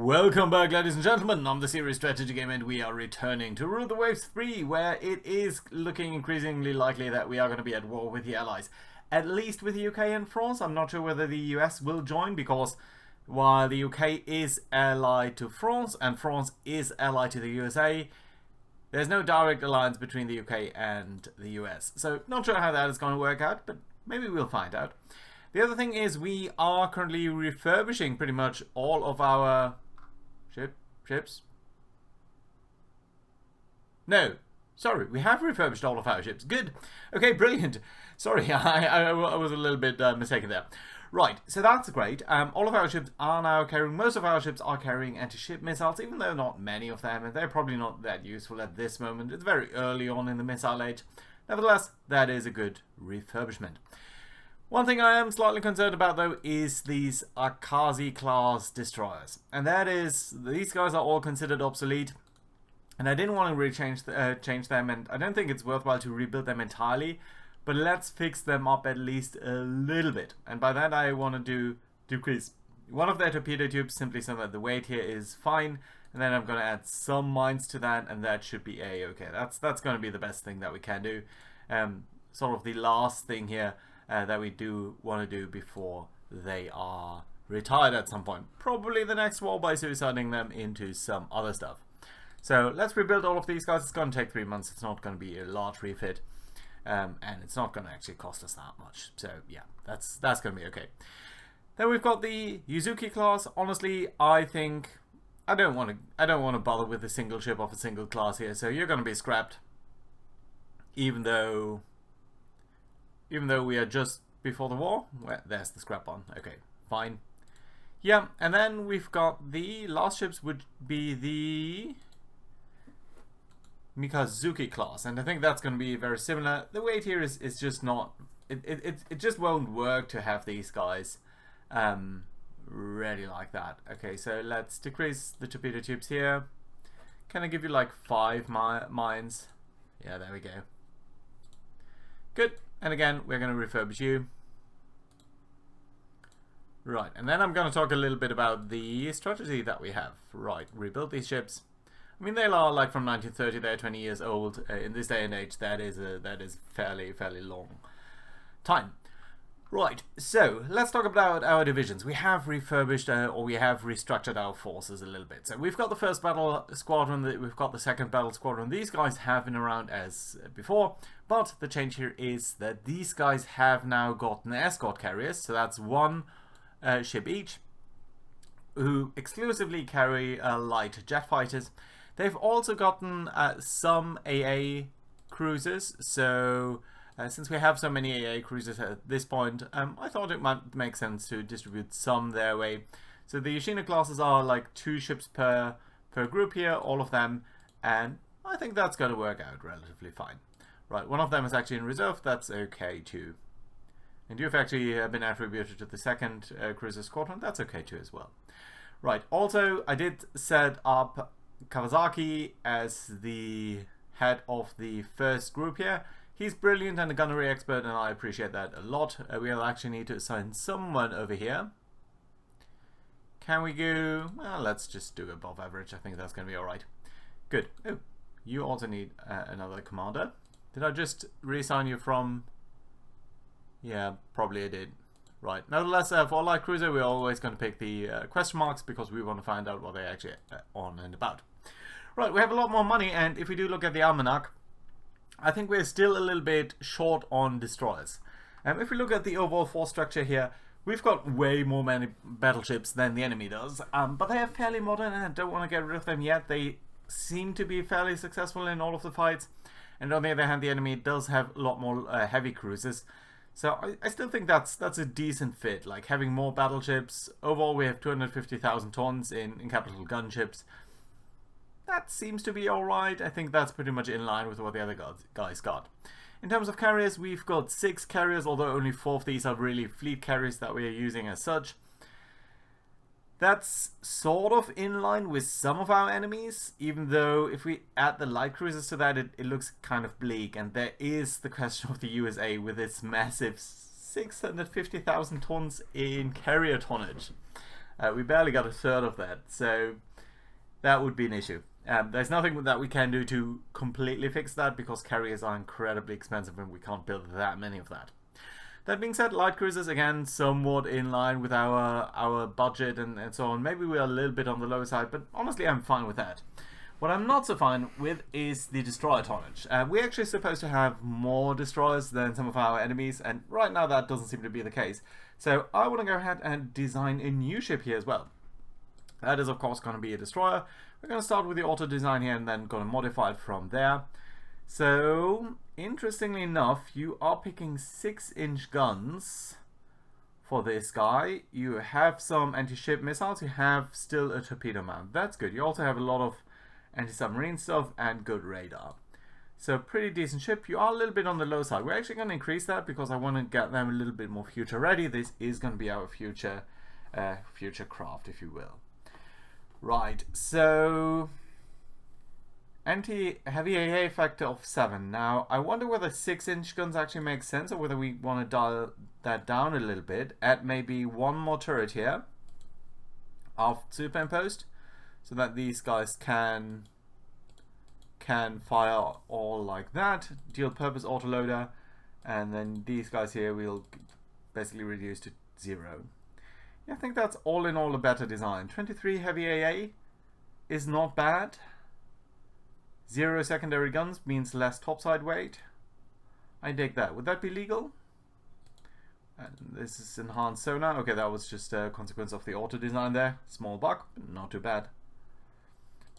Welcome back, ladies and gentlemen. I'm the Serious Strategy Game, and we are returning to Rule the Waves 3, where it is looking increasingly likely that we are going to be at war with the Allies. At least with the UK and France. I'm not sure whether the US will join, because while the UK is allied to France, and France is allied to the USA, there's no direct alliance between the UK and the US. So, not sure how that is going to work out, but maybe we'll find out. The other thing is we are currently refurbishing pretty much all of our ships. No, sorry, we have refurbished all of our ships. Good. Okay, brilliant. Sorry, I was a little bit mistaken there. Right, so that's great. All of our ships are now carrying, most of our ships are carrying anti-ship missiles, even though not many of them, and they're probably not that useful at this moment. It's very early on in the missile age. Nevertheless, that is a good refurbishment. One thing I am slightly concerned about, though, is these Akazi class destroyers. And that is, these guys are all considered obsolete. And I didn't want to really change them, and I don't think it's worthwhile to rebuild them entirely. But let's fix them up at least a little bit. And by that I want to decrease one of their torpedo tubes, simply so that the weight here is fine. And then I'm going to add some mines to that, and that should be A-okay. That's going to be the best thing that we can do. Sort of the last thing here. That we do want to do before they are retired at some point. Probably the next war by suiciding them into some other stuff. So let's rebuild all of these guys. It's going to take 3 months. It's not going to be a large refit. And it's not going to actually cost us that much. So yeah, that's going to be okay. Then we've got the Yuzuki class. Honestly, I think I don't want to bother with a single ship of a single class here. So you're going to be scrapped. Even though we are just before the war. Well, there's the scrap one. Okay, fine. Yeah, and then we've got the last ships would be the Mikazuki class, and I think that's going to be very similar. The weight here is just not... It just won't work to have these guys ready like that. Okay, so let's decrease the torpedo tubes here. Can I give you like 5 mines? Yeah, there we go. Good. And again, we're going to refurbish you. Right, and then I'm going to talk a little bit about the strategy that we have. Right, rebuild these ships. I mean, they are like from 1930, they're 20 years old. In this day and age, that is fairly long time. Right, so let's talk about our divisions. We have refurbished or we have restructured our forces a little bit. So we've got the first battle squadron, we've got the second battle squadron. These guys have been around as before, but the change here is that these guys have now gotten escort carriers. So that's one ship each, who exclusively carry light jet fighters. They've also gotten some AA cruisers, so... since we have so many AA cruisers at this point, I thought it might make sense to distribute some their way. So the Yoshino classes are like 2 ships per group here, all of them, and I think that's going to work out relatively fine. Right, one of them is actually in reserve, that's okay too. And you've actually been attributed to the second cruiser squadron, that's okay too as well. Right, also I did set up Kawasaki as the head of the first group here. He's brilliant and a gunnery expert, and I appreciate that a lot. We'll actually need to assign someone over here. Can we go... Well, let's just do above average. I think that's going to be alright. Good. Oh, you also need another commander. Did I just reassign you from... Yeah, probably I did. Right. Nevertheless, for light cruiser, we're always going to pick the question marks, because we want to find out what they're actually on and about. Right, we have a lot more money, and if we do look at the almanac, I think we're still a little bit short on destroyers. If we look at the overall force structure here, we've got way more many battleships than the enemy does, but they are fairly modern, and I don't want to get rid of them yet. They seem to be fairly successful in all of the fights, and on the other hand, the enemy does have a lot more heavy cruisers. So I still think that's a decent fit, like having more battleships. Overall, we have 250,000 tons in capital gunships. That seems to be alright. I think that's pretty much in line with what the other guys got. In terms of carriers, we've got 6 carriers, although only 4 of these are really fleet carriers that we are using as such. That's sort of in line with some of our enemies, even though if we add the light cruisers to that, it looks kind of bleak. And there is the question of the USA with its massive 650,000 tons in carrier tonnage. We barely got a third of that, so that would be an issue. There's nothing that we can do to completely fix that because carriers are incredibly expensive and we can't build that many of that. That being said, light cruisers, again, somewhat in line with our budget and so on. Maybe we are a little bit on the lower side, but honestly, I'm fine with that. What I'm not so fine with is the destroyer tonnage. We're actually supposed to have more destroyers than some of our enemies, and right now that doesn't seem to be the case. So I want to go ahead and design a new ship here as well. That is, of course, going to be a destroyer. We're going to start with the auto design here and then going to modify it from there. So, interestingly enough, you are picking 6-inch guns for this guy. You have some anti-ship missiles. You have still a torpedo mount. That's good. You also have a lot of anti-submarine stuff and good radar. So, pretty decent ship. You are a little bit on the low side. We're actually going to increase that because I want to get them a little bit more future ready. This is going to be our future craft, if you will. Right, so anti-heavy AA factor of 7. Now, I wonder whether 6-inch guns actually make sense or whether we want to dial that down a little bit. Add maybe one more turret here of superimposed so that these guys can fire all like that. Dual purpose autoloader, and then these guys here we'll basically reduce to 0. I think that's all in all a better design. 23 heavy AA is not bad. 0 secondary guns means less topside weight. I dig that. Would that be legal? And this is enhanced sonar. Okay, that was just a consequence of the auto design there. Small buck, but not too bad.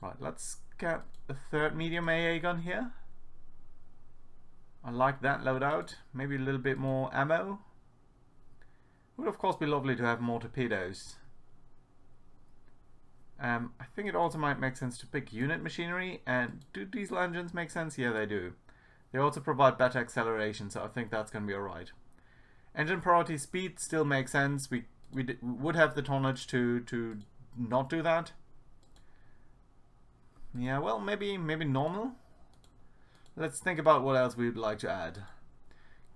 Right, let's get a third medium AA gun here. I like that loadout. Maybe a little bit more ammo. Would of course be lovely to have more torpedoes. I think it also might make sense to pick unit machinery. And do diesel engines make sense? Yeah, they do. They also provide better acceleration, so I think that's going to be alright. Engine priority speed still makes sense. We would have the tonnage to not do that. Yeah, well, maybe normal. Let's think about what else we would like to add.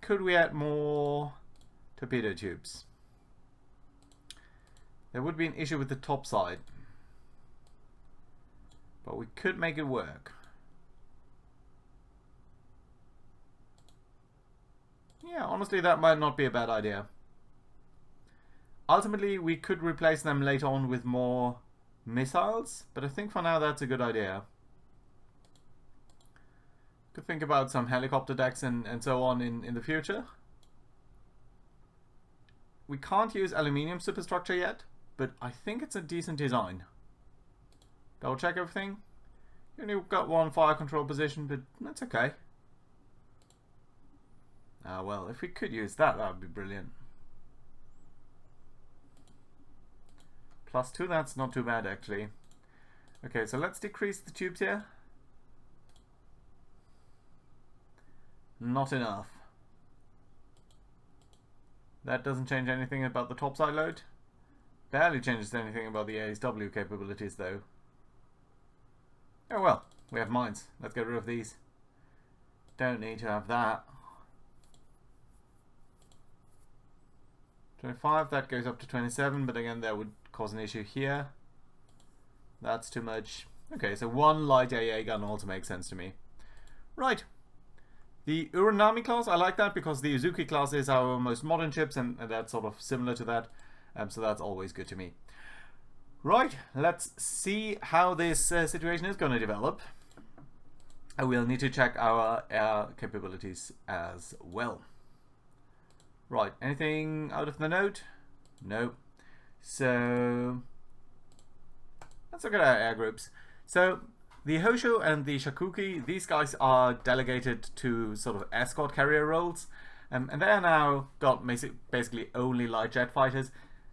Could we add more torpedo tubes? There would be an issue with the top side, but we could make it work. Yeah, honestly, that might not be a bad idea. Ultimately, we could replace them later on with more missiles, but I think for now that's a good idea. Could think about some helicopter decks and so on in the future. We can't use aluminium superstructure yet, but I think it's a decent design. Double check everything. You only got one fire control position, but that's okay. Well, if we could use that, that would be brilliant. +2, that's not too bad actually. Okay, so let's decrease the tubes here. Not enough. That doesn't change anything about the topside load. Barely changes anything about the ASW capabilities though. Oh well, we have mines. Let's get rid of these. Don't need to have that. 25, that goes up to 27, but again that would cause an issue here. That's too much. Okay, so one light AA gun also makes sense to me. Right. The Uranami class, I like that because the Uzuki class is our most modern chips and that's sort of similar to that. So that's always good to me. Right, let's see how this situation is going to develop. We'll need to check our air capabilities as well. Right, anything out of the note? No. So let's look at our air groups. So the Hosho and the Shakuki, these guys are delegated to sort of escort carrier roles. And they are now got basically only light jet fighters.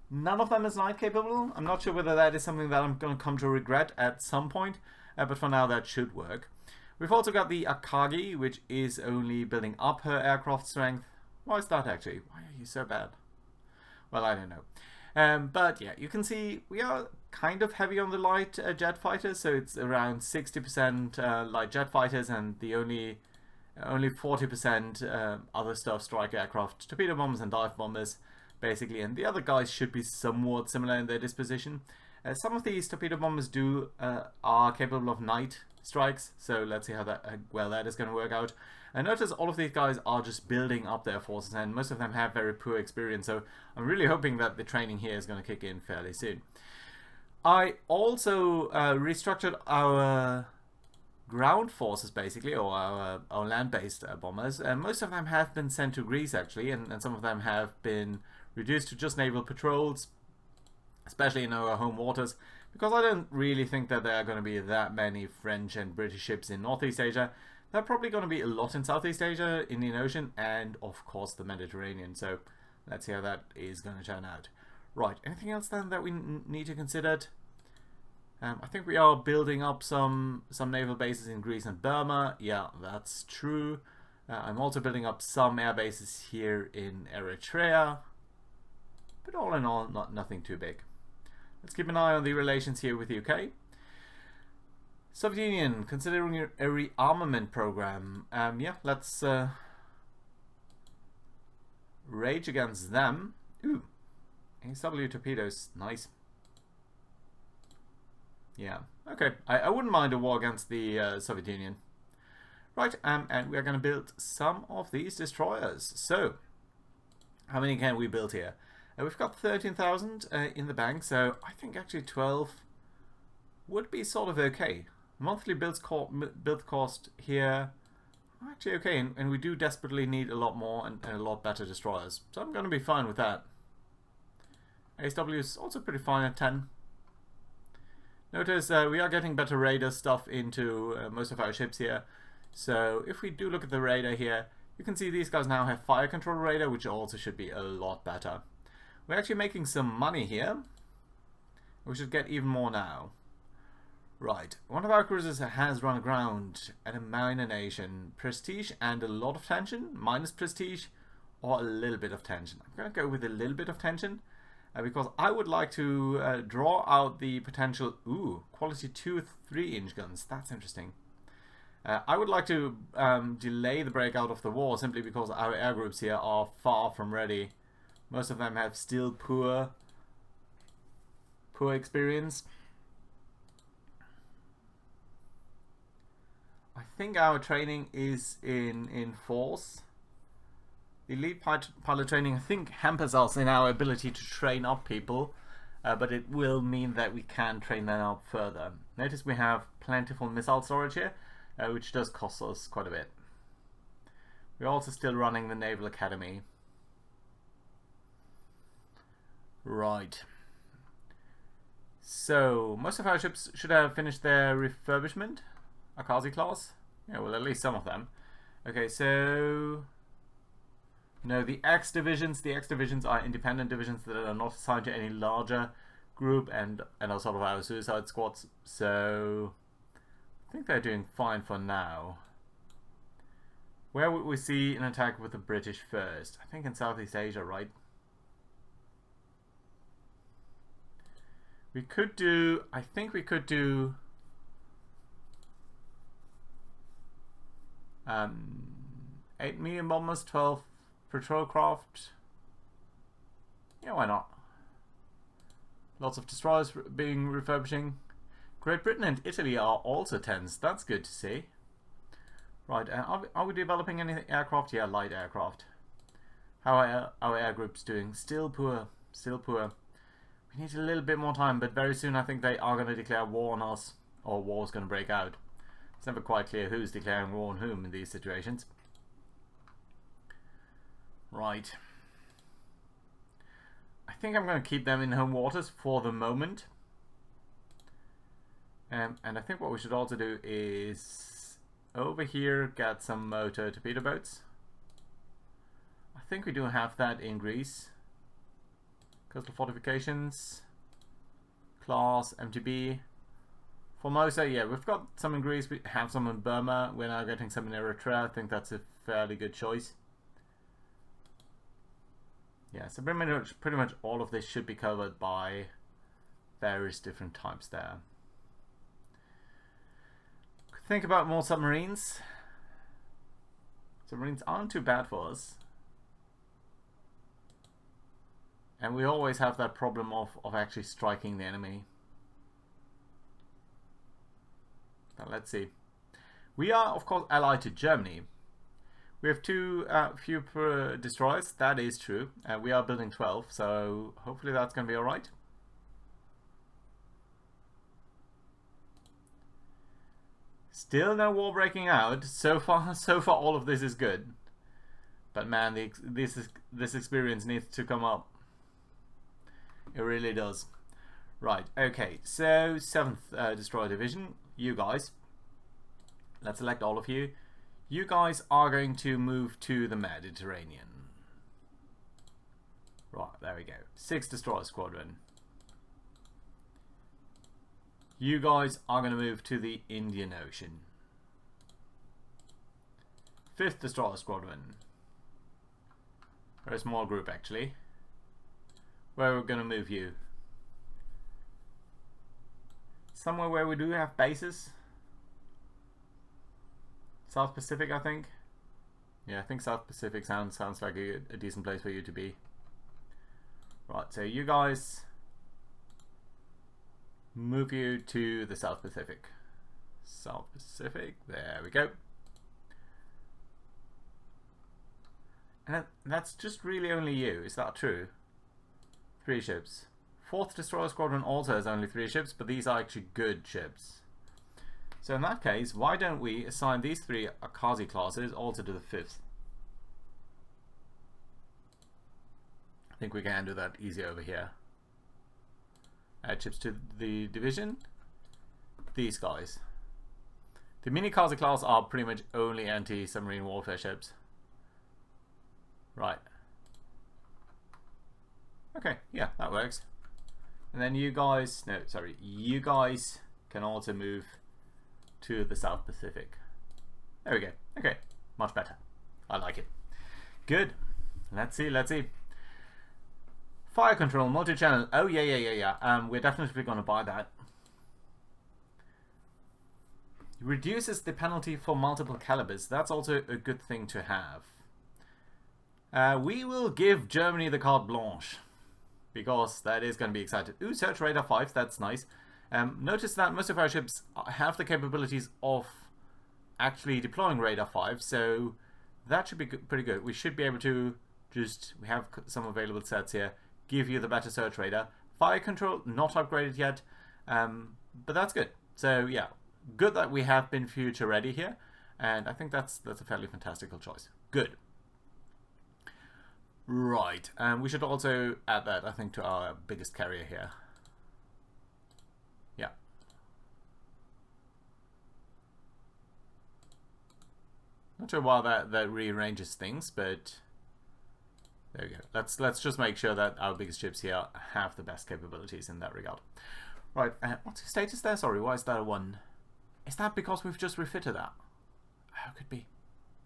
None of them is light capable. I'm not sure whether that is something that I'm going to come to regret at some point. But for now that should work. We've also got the Akagi, which is only building up her aircraft strength. Why is that actually? Why are you so bad? Well, I don't know. But yeah, you can see we are kind of heavy on the light jet fighters, so it's around 60% light jet fighters, and the only 40% other stuff, strike aircraft, torpedo bombers and dive bombers. basically, and the other guys should be somewhat similar in their disposition. Some of these torpedo bombers are capable of night strikes, so let's see how that is going to work out. And notice all of these guys are just building up their forces, and most of them have very poor experience, so I'm really hoping that the training here is going to kick in fairly soon. I also restructured our ground forces, basically, or our land-based bombers. Most of them have been sent to Greece, actually, and some of them have been reduced to just naval patrols, especially in our home waters, because I don't really think that there are going to be that many French and British ships in Northeast Asia. There are probably going to be a lot in Southeast Asia, Indian Ocean, and of course the Mediterranean. So let's see how that is going to turn out. Right, anything else then that we need to consider? I think we are building up some naval bases in Greece and Burma. Yeah, that's true. I'm also building up some air bases here in Eritrea. But all in all, nothing too big. Let's keep an eye on the relations here with the UK. Soviet Union, considering a rearmament program. Yeah, let's rage against them. Ooh, ASW torpedoes, nice. Yeah, okay. I wouldn't mind a war against the Soviet Union. Right, and we are going to build some of these destroyers. So, how many can we build here? We've got 13,000 in the bank, so I think actually 12 would be sort of okay. Monthly build cost here, actually okay, and we do desperately need a lot more and a lot better destroyers. So I'm going to be fine with that. ASW is also pretty fine at 10. Notice we are getting better radar stuff into most of our ships here. So if we do look at the radar here, you can see these guys now have fire control radar, which also should be a lot better. We're actually making some money here. We should get even more now. Right, one of our cruisers has run aground at a minor nation. Prestige and a lot of tension, minus prestige, or a little bit of tension. I'm going to go with a little bit of tension. Because I would like to draw out the potential, quality 2 3-inch guns. That's interesting. I would like to delay the breakout of the war simply because our air groups here are far from ready. Most of them have still poor experience. I think our training is in force. The elite pilot training, I think, hampers us in our ability to train up people, but it will mean that we can train them up further. Notice we have plentiful missile storage here, which does cost us quite a bit. We're also still running the Naval Academy. Right. So, most of our ships should have finished their refurbishment. Akazi class? Yeah, well, at least some of them. Okay, so... No, the X divisions are independent divisions that are not assigned to any larger group and are sort of our suicide squads. So I think they're doing fine for now. Where would we see an attack with the British first? I think in Southeast Asia, right? We could do, I think we could do 8 medium bombers, 12 patrol craft. Yeah, why not? Lots of destroyers being refurbishing. Great Britain and Italy are also tense. That's good to see. Right, are we developing any aircraft? Yeah, light aircraft. How are our air groups doing? Still poor. Still poor. We need a little bit more time, but very soon I think they are going to declare war on us. Or war's going to break out. It's never quite clear who's declaring war on whom in these situations. Right. I think I'm going to keep them in home waters for the moment. And I think what we should also do is over here get some motor torpedo boats. I think we do have that in Greece. Coastal fortifications, class, MTB. Formosa, yeah, we've got some in Greece, we have some in Burma, we're now getting some in Eritrea. I think that's a fairly good choice. Yeah, so pretty much all of this should be covered by various different types there. Think about more submarines. Submarines aren't too bad for us. And we always have that problem of actually striking the enemy. Now let's see. We are, of course, allied to Germany. We have few per destroyers. That is true. We are building 12, so hopefully that's going to be alright. Still no war breaking out. So far all of this is good. But man, this experience needs to come up. It really does. Right, okay, so 7th Destroyer Division, you guys. Let's select all of you. You guys are going to move to the Mediterranean. Right, there we go. 6th Destroyer Squadron. You guys are going to move to the Indian Ocean. 5th Destroyer Squadron. Very small group actually. Where we're going to move you? Somewhere where we do have bases. South Pacific, I think. Yeah, I think South Pacific sounds like a decent place for you to be. Right, so you guys move you to the South Pacific. South Pacific, there we go. And that's just really only you, is that true? 3 ships. 4th Destroyer Squadron also has only 3 ships, but these are actually good ships. So in that case, why don't we assign these 3 Akazi classes also to the 5th? I think we can do that easy over here. Add ships to the division. These guys. The mini Akazi class are pretty much only anti-submarine warfare ships. Right. Okay, yeah, that works. And then you guys, no, sorry, you guys can also move to the South Pacific. There we go. Okay, much better. I like it. Good. Let's see, let's see. Fire control, multi-channel. Oh, yeah. We're definitely going to buy that. Reduces the penalty for multiple calibers. That's also a good thing to have. We will give Germany the carte blanche, because that is going to be exciting. Ooh, search radar 5, that's nice. Notice that most of our ships have the capabilities of actually deploying radar 5, so that should be pretty good. We should be able to just, we have some available sets here, give you the better search radar. Fire control, not upgraded yet, but that's good. So yeah, good that we have been future ready here, and I think that's a fairly fantastical choice. Good. Right, we should also add that, I think, to our biggest carrier here. Yeah. Not sure why that rearranges things, but there we go. Let's just make sure that our biggest ships here have the best capabilities in that regard. Right, what's the status there? Sorry, why is that a 1? Is that because we've just refitted that? Oh, could be.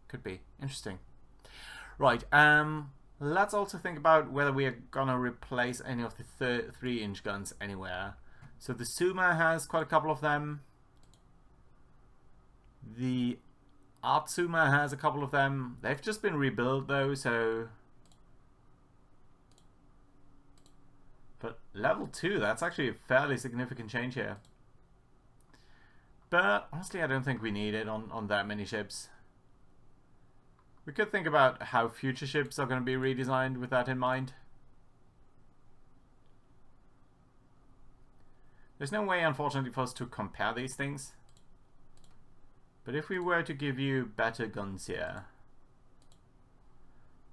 Could be. Interesting. Right, let's also think about whether we are gonna replace any of the 3-inch guns anywhere. So the Suma has quite a couple of them. The Atsuma has a couple of them. They've just been rebuilt though, so... But level 2, that's actually a fairly significant change here. But honestly, I don't think we need it on that many ships. We could think about how future ships are going to be redesigned with that in mind. There's no way, unfortunately, for us to compare these things. But if we were to give you better guns here,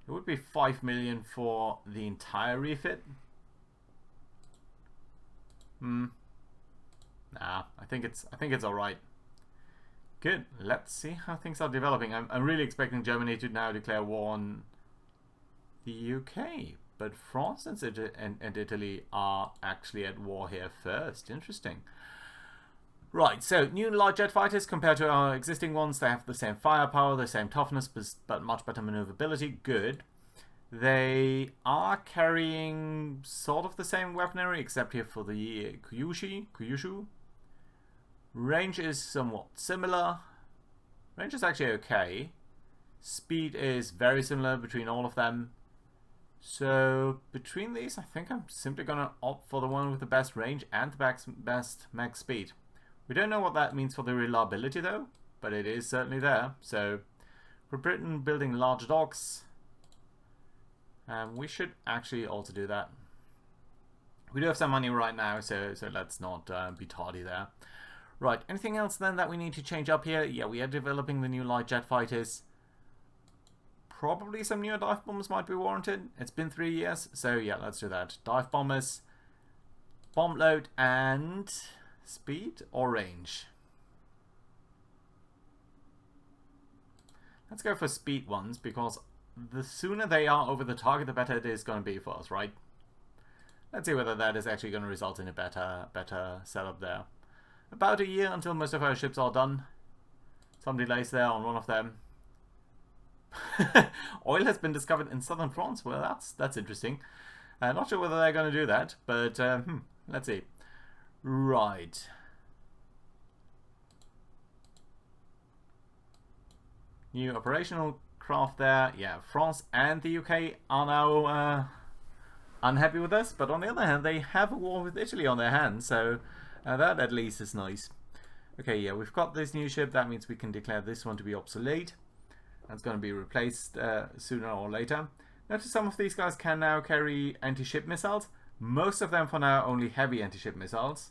it would be 5 million for the entire refit. Nah, I think it's all right. Good. Let's see how things are developing. I'm really expecting Germany to now declare war on the UK, but France and Italy are actually at war here first. Interesting. Right, so new light jet fighters compared to our existing ones. They have the same firepower, the same toughness, but much better maneuverability. Good. They are carrying sort of the same weaponry, except here for the Kyushu. Range is somewhat similar. Range is actually okay. Speed is very similar between all of them. So between these, I think I'm simply going to opt for the one with the best range and the best max speed. We don't know what that means for the reliability though, but it is certainly there. So for Britain building large docks, we should actually also do that. We do have some money right now, so let's not be tardy there. Right, anything else then that we need to change up here? Yeah, we are developing the new light jet fighters. Probably some newer dive bombers might be warranted. It's been 3 years, so yeah, let's do that. Dive bombers, bomb load, and speed or range. Let's go for speed ones, because the sooner they are over the target, the better it is going to be for us, right? Let's see whether that is actually going to result in a better setup there. About a year until most of our ships are done. Some delays there on one of them. Oil has been discovered in southern France. Well, that's interesting. Not sure whether they're going to do that, but let's see. Right. New operational craft there. Yeah, France and the UK are now unhappy with us, but on the other hand, they have a war with Italy on their hands, so that at least is nice. Okay, yeah, we've got this new ship. That means we can declare this one to be obsolete. That's going to be replaced sooner or later. Notice some of these guys can now carry anti-ship missiles. Most of them for now only heavy anti-ship missiles.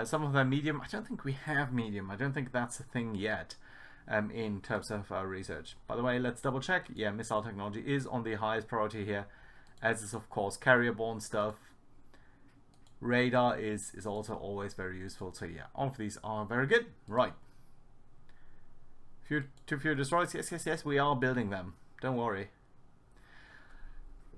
Some of them medium. I don't think we have medium. I don't think that's a thing yet in terms of our research. By the way, let's double check. Yeah, missile technology is on the highest priority here, as is of course carrier-borne stuff. Radar is also always very useful. So yeah, all of these are very good. Right. Too few destroyers. Yes, we are building them. Don't worry.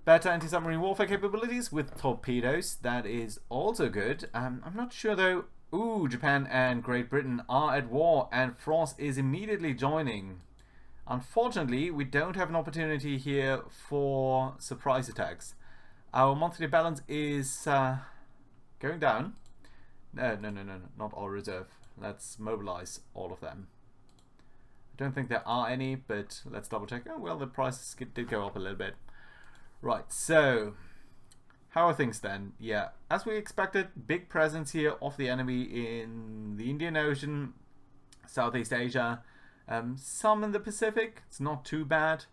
Better anti-submarine warfare capabilities with torpedoes. That is also good. I'm not sure though. Ooh, Japan and Great Britain are at war and France is immediately joining. Unfortunately, we don't have an opportunity here for surprise attacks. Our monthly balance is going down. No, not all reserve. Let's mobilize all of them. I don't think there are any, but let's double check. Oh, well, the prices did go up a little bit. Right, so how are things then? Yeah, as we expected, big presence here of the enemy in the Indian Ocean, Southeast Asia, some in the Pacific. It's not too bad,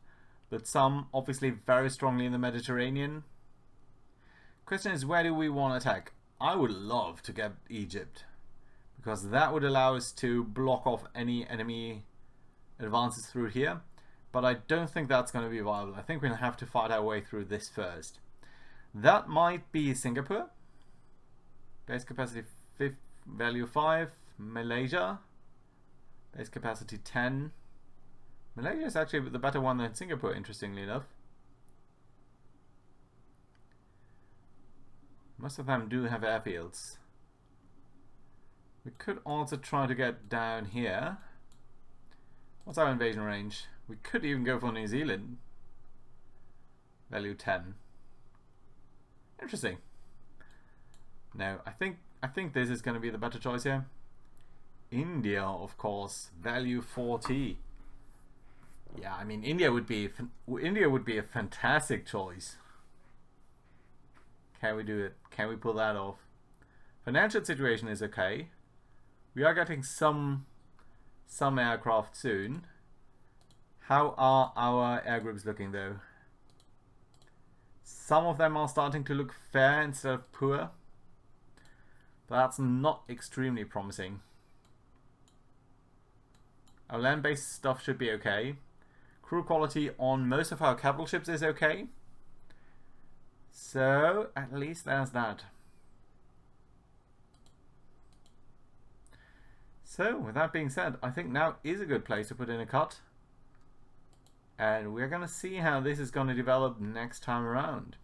but some obviously very strongly in the Mediterranean. Question is, where do we want to attack? I would love to get Egypt, because that would allow us to block off any enemy advances through here, but I don't think that's going to be viable. I think we'll have to fight our way through this first. That might be Singapore. Base capacity value 5. Malaysia. Base capacity 10. Malaysia is actually the better one than Singapore, interestingly enough. Most of them do have airfields. We could also try to get down here. What's our invasion range? We could even go for New Zealand. Value 10. Interesting. No, I think this is going to be the better choice here. India, of course, value 40. Yeah, I mean India would be a fantastic choice. Can we do it? Can we pull that off? Financial situation is okay. We are getting some aircraft soon. How are our air groups looking though? Some of them are starting to look fair instead of poor. That's not extremely promising. Our land-based stuff should be okay. Crew quality on most of our capital ships is okay. So at least there's that. So with that being said, I think now is a good place to put in a cut. And we're going to see how this is going to develop next time around.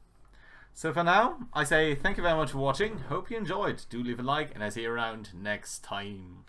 So for now, I say thank you very much for watching. Hope you enjoyed. Do leave a like and I'll see you around next time.